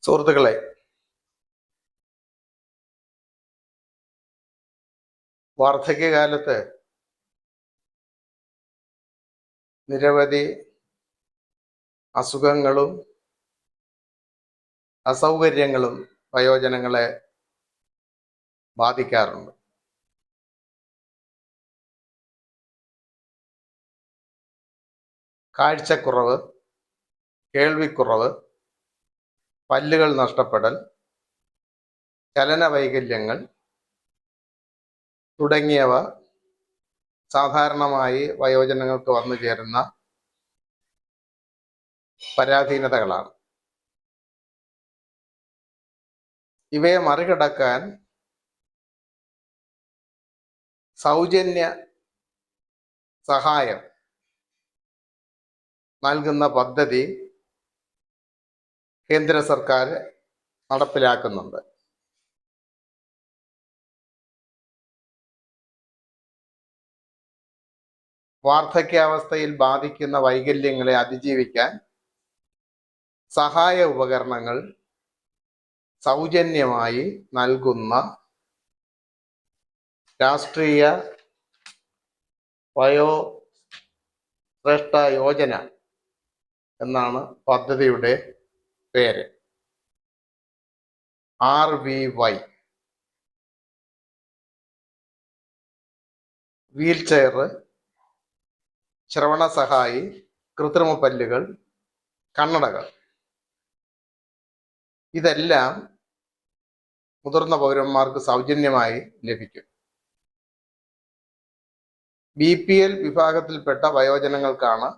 സുഹൃത്തുക്കളെ, വാർദ്ധക്യകാലത്ത് നിരവധി അസുഖങ്ങളും അസൗകര്യങ്ങളും വയോജനങ്ങളെ ബാധിക്കാറുണ്ട്. കാഴ്ചക്കുറവ്, കേൾവിക്കുറവ്, പല്ലുകൾ നഷ്ടപ്പെടൽ, ചലനവൈകല്യങ്ങൾ തുടങ്ങിയവ സാധാരണമായി വയോജനങ്ങൾക്ക് വന്നു ചേരുന്ന പരാധീനതകളാണ്. ഇവയെ മറികടക്കാൻ സൗജന്യ സഹായം നൽകുന്ന പദ്ധതി കേന്ദ്ര സർക്കാർ നടപ്പിലാക്കുന്നുണ്ട്. വാർദ്ധക്യാവസ്ഥയിൽ ബാധിക്കുന്ന വൈകല്യങ്ങളെ അതിജീവിക്കാൻ സഹായ ഉപകരണങ്ങൾ സൗജന്യമായി നൽകുന്ന രാഷ്ട്രീയ വയോശ്രേഷ്ഠ യോജന എന്നാണ് പദ്ധതിയുടെ പേര്. RVY. വീൽ ചെയർ, ശ്രവണ സഹായി, കൃത്രിമ പല്ലുകൾ, കണ്ണടകൾ, ഇതെല്ലാം മുതിർന്ന പൗരന്മാർക്ക് സൗജന്യമായി ലഭിക്കും. BPL വിഭാഗത്തിൽപ്പെട്ട വയോജനങ്ങൾക്കാണ്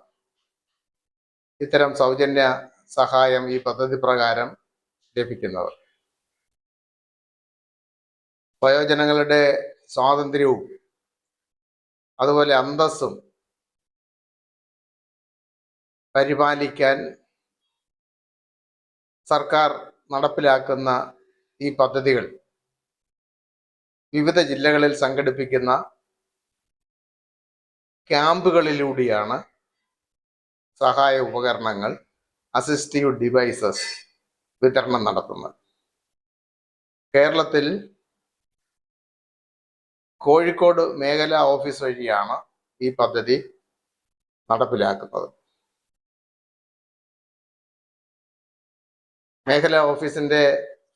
ഇത്തരം സൗജന്യ സഹായം ഈ പദ്ധതി പ്രകാരം ലഭിക്കുന്നത്. വയോജനങ്ങളുടെ സ്വാതന്ത്ര്യവും അതുപോലെ അന്തസ്സും പരിപാലിക്കാൻ സർക്കാർ നടപ്പിലാക്കുന്ന ഈ പദ്ധതികൾ വിവിധ ജില്ലകളിൽ സംഘടിപ്പിക്കുന്ന ക്യാമ്പുകളിലൂടെയാണ് സഹായ ഉപകരണങ്ങൾ, അസിസ്റ്റീവ് ഡിവൈസസ് വിതരണം നടത്തുന്നത്. കേരളത്തിൽ കോഴിക്കോട് മേഖലാ ഓഫീസ് വഴിയാണ് ഈ പദ്ധതി നടപ്പിലാക്കുന്നത്. മേഖലാ ഓഫീസിന്റെ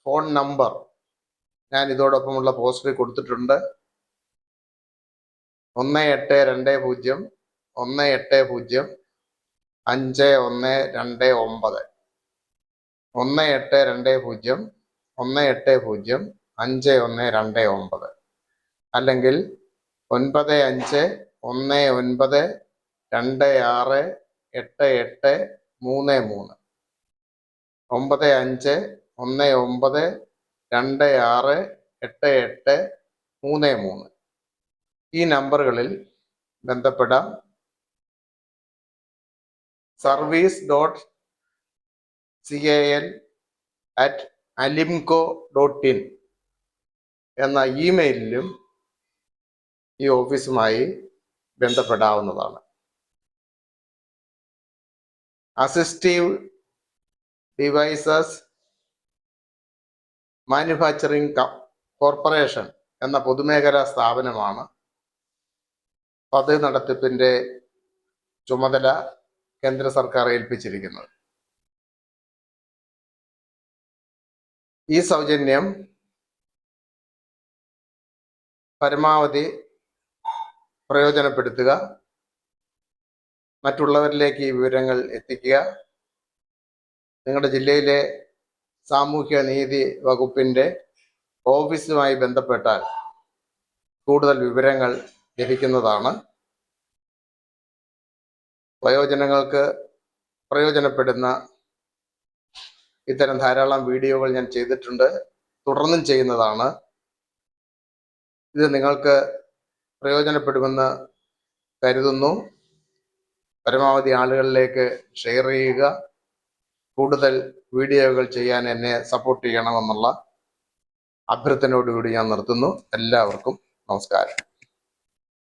ഫോൺ നമ്പർ ഞാൻ ഇതോടൊപ്പമുള്ള പോസ്റ്ററിൽ കൊടുത്തിട്ടുണ്ട്. 1820 180 5129 1820 180 5129 അല്ലെങ്കിൽ 9519268833 9519268833 ഈ നമ്പറുകളിൽ ബന്ധപ്പെടാം. service.cal@alimco.in എന്ന ഇമെയിലിലും ഈ ഓഫീസുമായി ബന്ധപ്പെടാവുന്നതാണ്. അസിസ്റ്റീവ് ഡിവൈസസ് മാനുഫാക്ചറിംഗ് കോർപ്പറേഷൻ എന്ന പൊതുമേഖലാ സ്ഥാപനമാണ് പദ്ധതി നടത്തിപ്പിന്റെ ചുമതല കേന്ദ്ര സർക്കാർ ഏൽപ്പിച്ചിരിക്കുന്നത്. ഈ സൗജന്യം പരമാവധി പ്രയോജനപ്പെടുത്തുക, മറ്റുള്ളവരിലേക്ക് ഈ വിവരങ്ങൾ എത്തിക്കുക. നിങ്ങളുടെ ജില്ലയിലെ സാമൂഹ്യ നീതി വകുപ്പിന്റെ ഓഫീസുമായി ബന്ധപ്പെട്ടാൽ കൂടുതൽ വിവരങ്ങൾ ലഭിക്കുന്നതാണ്. വയോജനങ്ങൾക്ക് പ്രയോജനപ്പെടുന്ന ഇത്തരം ധാരാളം വീഡിയോകൾ ഞാൻ ചെയ്തിട്ടുണ്ട്, തുടർന്നും ചെയ്യുന്നതാണ്. ഇത് നിങ്ങൾക്ക് പ്രയോജനപ്പെടുമെന്ന് കരുതുന്നു. പരമാവധി ആളുകളിലേക്ക് ഷെയർ ചെയ്യുക. കൂടുതൽ വീഡിയോകൾ ചെയ്യാൻ എന്നെ സപ്പോർട്ട് ചെയ്യണമെന്നുള്ള അഭ്യർത്ഥനയോടുകൂടി ഞാൻ നിർത്തുന്നു. എല്ലാവർക്കും നമസ്കാരം.